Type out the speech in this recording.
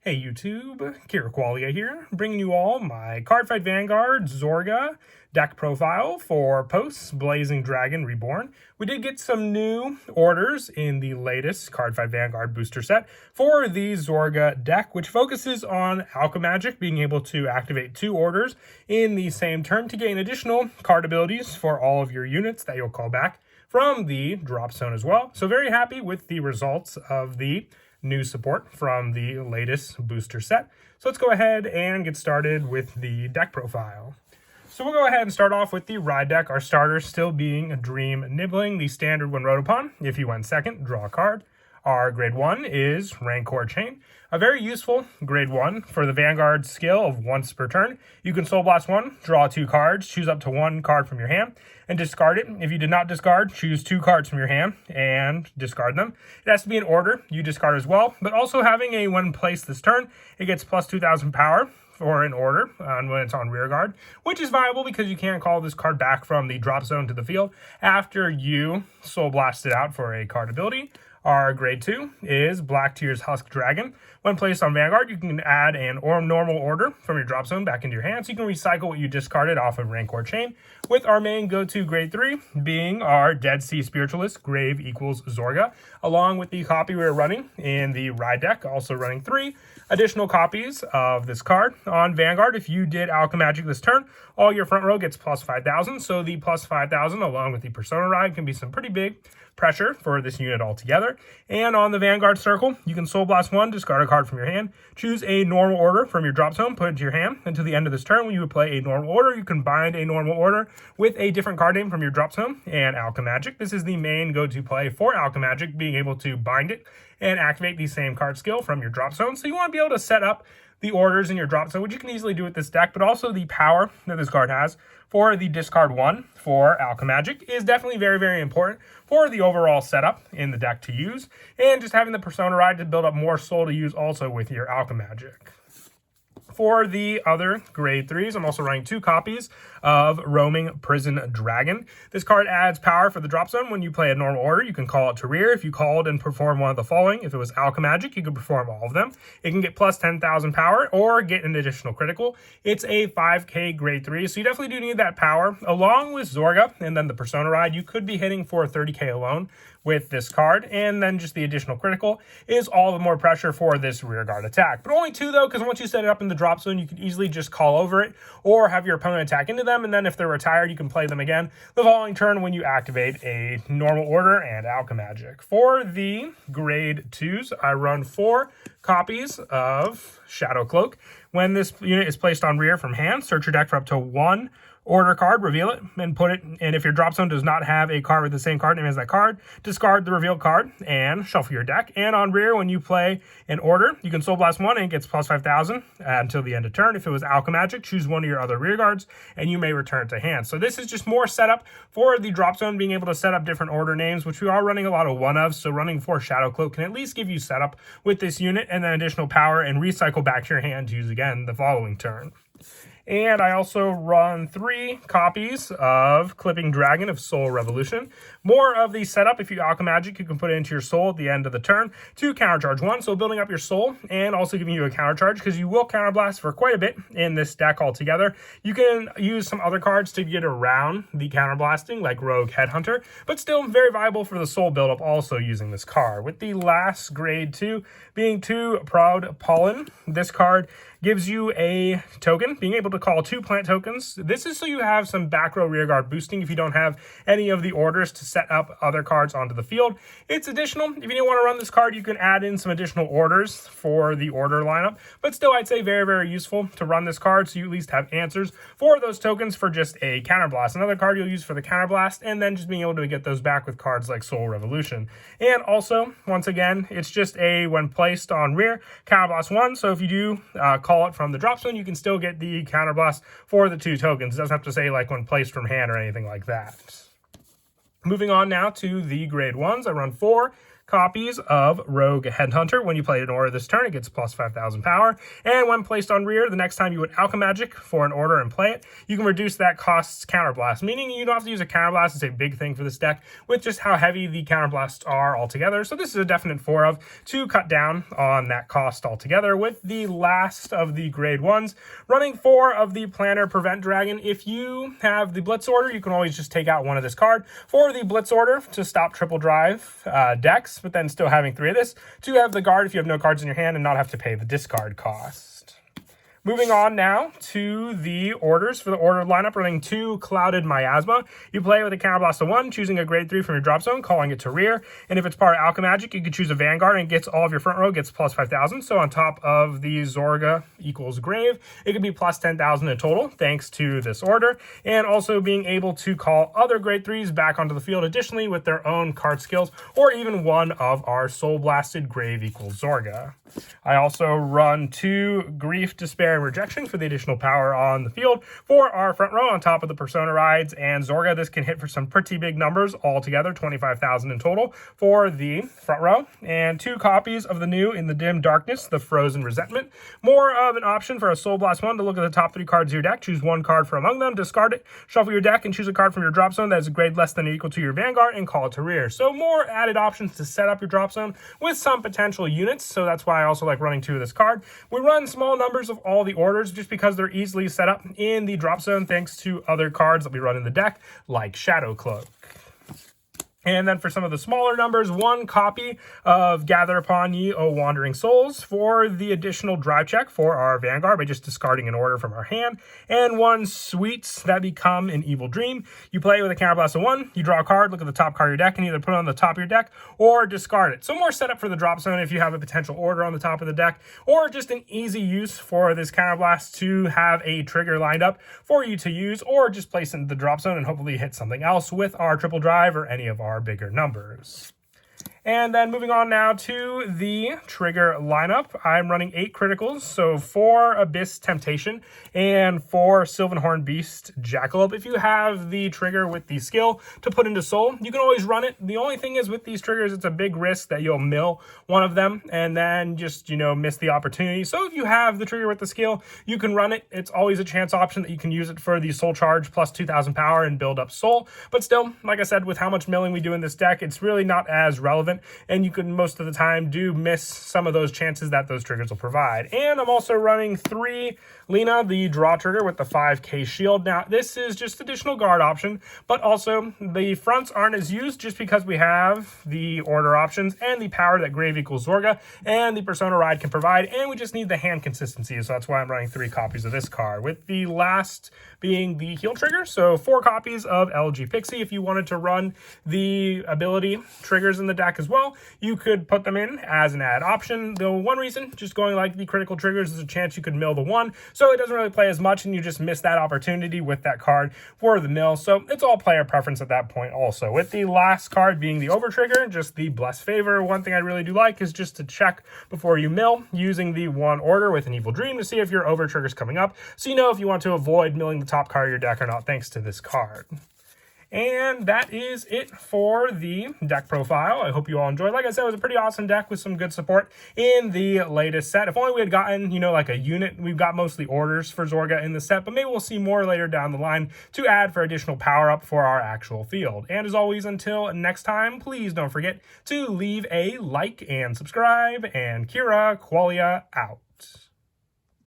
Hey YouTube, Qualia here, bringing you all my Cardfight Vanguard Zorga deck profile for post Blazing Dragon Reborn. We did get some new orders in the latest Cardfight Vanguard booster set for the Zorga deck, which focuses on Alchemagic, being able to activate 2 orders in the same turn to gain additional card abilities for all of your units that you'll call back from the drop zone as well. So very happy with the results of the new support from the latest booster set. So let's go ahead and get started with the deck profile. So we'll go ahead and start off with the ride deck, our starter still being Dream Nibbling, the standard when rode upon. If you went second, draw a card. Our grade 1 is Rancor Chain, a very useful grade 1 for the Vanguard skill of once per turn. You can Soul Blast 1, draw 2 cards, choose up to 1 card from your hand, and discard it. If you did not discard, choose 2 cards from your hand and discard them. It has to be in order you discard as well, but also having a when placed this turn, it gets plus 2,000 power for an order when it's on rear guard, which is viable because you can't call this card back from the drop zone to the field after you Soul Blast it out for a card ability. Our grade 2 is Black Tears Husk Dragon. When placed on Vanguard, you can add an normal order from your drop zone back into your hand, so you can recycle what you discarded off of Rancor Chain, with our main go-to grade 3 being our Dead Sea Spiritualist, Grave equals Zorga, along with the copy we were running in the ride deck, also running 3 additional copies of this card. On Vanguard, if you did Alchemagic this turn, all your front row gets plus 5,000, so the plus 5,000 along with the Persona ride can be some pretty big pressure for this unit altogether. And on the Vanguard circle, you can Soul Blast 1, discard a card from your hand, choose a normal order from your drop zone, put it into your hand. Until the end of this turn, when you would play a normal order, you can bind a normal order with a different card name from your drop zone and Alchemagic. This is the main go-to play for Alchemagic, being able to bind it and activate the same card skill from your drop zone. So you want to be able to set up the orders in your drop zone, which you can easily do with this deck, but also the power that this card has for the discard 1 for Alchemagic is definitely very, very important for the overall setup in the deck to use, and just having the Persona ride to build up more soul to use also with your Alchemagic. For the other grade 3s, I'm also running 2 copies of Roaming Prison Dragon. This card adds power for the drop zone. When you play a normal order, you can call it to rear. If you called and perform one of the following, if it was Alchemagic, you could perform all of them. It can get plus 10,000 power or get an additional critical. It's a 5k grade 3, so you definitely do need that power. Along with Zorga and then the Persona ride, you could be hitting for 30k alone with this card, and then just the additional critical is all the more pressure for this rear guard attack. But only 2 though, because once you set it up in the drop zone, you can easily just call over it or have your opponent attack into them, and then if they're retired, you can play them again the following turn when you activate a normal order and Alchemagic. For the grade 2s, I run 4 copies of Shadow Cloak. When this unit is placed on rear from hand, search your deck for up to 1 order card, reveal it, and put it, and if your drop zone does not have a card with the same card name as that card, discard the revealed card and shuffle your deck. And on rear, when you play an order, you can Soul Blast 1 and it gets plus 5,000 until the end of turn. If it was Alchemagic, choose one of your other rear guards and you may return it to hand. So this is just more setup for the drop zone, being able to set up different order names, which we are running a lot of 1 of, so running 4 Shadow Cloak can at least give you setup with this unit and then additional power and recycle back to your hand to use again the following turn. And I also run 3 copies of Clipping Dragon of Soul Revolution. More of the setup, if you Alchemagic, you can put it into your soul at the end of the turn to countercharge 1. So building up your soul and also giving you a countercharge, because you will counterblast for quite a bit in this deck altogether. You can use some other cards to get around the counterblasting, like Rogue Headhunter, but still very viable for the soul buildup also using this card. With the last grade 2 being 2 Proud Pollen, this card gives you a token, being able to call 2 plant tokens. This is so you have some back row rear guard boosting if you don't have any of the orders to set up other cards onto the field. It's additional. If you didn't want to run this card, you can add in some additional orders for the order lineup, but still I'd say very, very useful to run this card so you at least have answers for those tokens for just a counterblast. Another card you'll use for the counterblast, and then just being able to get those back with cards like Soul Revolution. And also, once again, it's just a when placed on rear, counterblast 1, so if you do call it from the drop zone, you can still get the counterblast for the 2 tokens. It doesn't have to say like when placed from hand or anything like that. Moving on now to the grade 1s, I run 4 copies of Rogue Headhunter. When you play an order this turn, it gets plus 5,000 power. And when placed on rear, the next time you would Alchemagic for an order and play it, you can reduce that cost's counterblast, meaning you don't have to use a counterblast. It's a big thing for this deck with just how heavy the counterblasts are altogether. So this is a definite 4 of to cut down on that cost altogether. With the last of the grade 1s, running 4 of the Planner Prevent Dragon. If you have the Blitz order, you can always just take out one of this card for the Blitz order to stop triple drive decks, but then still having 3 of this to have the guard if you have no cards in your hand and not have to pay the discard cost. Moving on now to the orders. For the order lineup, running 2 Clouded Miasma. You play with a counterblast of 1, choosing a grade 3 from your drop zone, calling it to rear. And if it's part of Alchemagic, you could choose a Vanguard and gets all of your front row, gets plus 5,000. So on top of the Zorga equals Grave, it could be plus 10,000 in total, thanks to this order. And also being able to call other grade 3s back onto the field additionally with their own card skills, or even one of our Soul Blasted Grave equals Zorga. I also run 2 Grief, Despair, and Rejection for the additional power on the field for our front row on top of the Persona Rides and Zorga. This can hit for some pretty big numbers altogether, 25,000 in total for the front row. And 2 copies of the new In the Dim Darkness, the Frozen Resentment. More of an option for a Soul Blast 1 to look at the top 3 cards of your deck, choose 1 card from among them, discard it, shuffle your deck, and choose a card from your drop zone that is a grade less than or equal to your Vanguard and call it to rear. So more added options to set up your drop zone with some potential units. So that's why I also like running 2 of this card. We run small numbers of all the orders just because they're easily set up in the drop zone thanks to other cards that we run in the deck like Shadow Cloak. And then for some of the smaller numbers, 1 copy of Gather Upon Ye, O Wandering Souls for the additional drive check for our Vanguard by just discarding an order from our hand. And 1 Sweets That Become an Evil Dream. You play with a counterblast of 1, you draw a card, look at the top card of your deck, and either put it on the top of your deck or discard it. So more setup for the drop zone if you have a potential order on the top of the deck, or just an easy use for this counterblast to have a trigger lined up for you to use, or just place it in the drop zone and hopefully hit something else with our triple drive or any of our bigger numbers. And then moving on now to the trigger lineup, I'm running 8 criticals, so 4 Abyss Temptation and 4 Sylvanhorn Beast Jackalope. If you have the trigger with the skill to put into soul, you can always run it. The only thing is with these triggers, it's a big risk that you'll mill one of them and then just, miss the opportunity. So if you have the trigger with the skill, you can run it. It's always a chance option that you can use it for the soul charge plus 2,000 power and build up soul. But still, like I said, with how much milling we do in this deck, it's really not as relevant. And you can most of the time do miss some of those chances that those triggers will provide. And I'm also running 3 Lena, the draw trigger with the 5k shield. Now, this is just additional guard option, but also the fronts aren't as used just because we have the order options and the power that Grave equals Zorga and the Persona Ride can provide, and we just need the hand consistency, so that's why I'm running 3 copies of this card, with the last being the heal trigger, so 4 copies of LG Pixie. If you wanted to run the ability triggers in the deck as well, you could put them in as an add option. The one reason, just going like the critical triggers, is a chance you could mill the 1, so it doesn't really play as much and you just miss that opportunity with that card for the mill. So it's all player preference at that point also. With the last card being the over trigger, just the Bless Favor. One thing I really do like is just to check before you mill using the 1 order with an Evil Dream to see if your over trigger's coming up, so you know if you want to avoid milling the top card of your deck or not thanks to this card. And that is it for the deck profile. I hope you all enjoyed. Like I said, it was a pretty awesome deck with some good support in the latest set. If only we had gotten, like a unit. We've got mostly orders for Zorga in the set, but maybe we'll see more later down the line to add for additional power up for our actual field. And as always, until next time, please don't forget to leave a like and subscribe, and Kira Qualia out.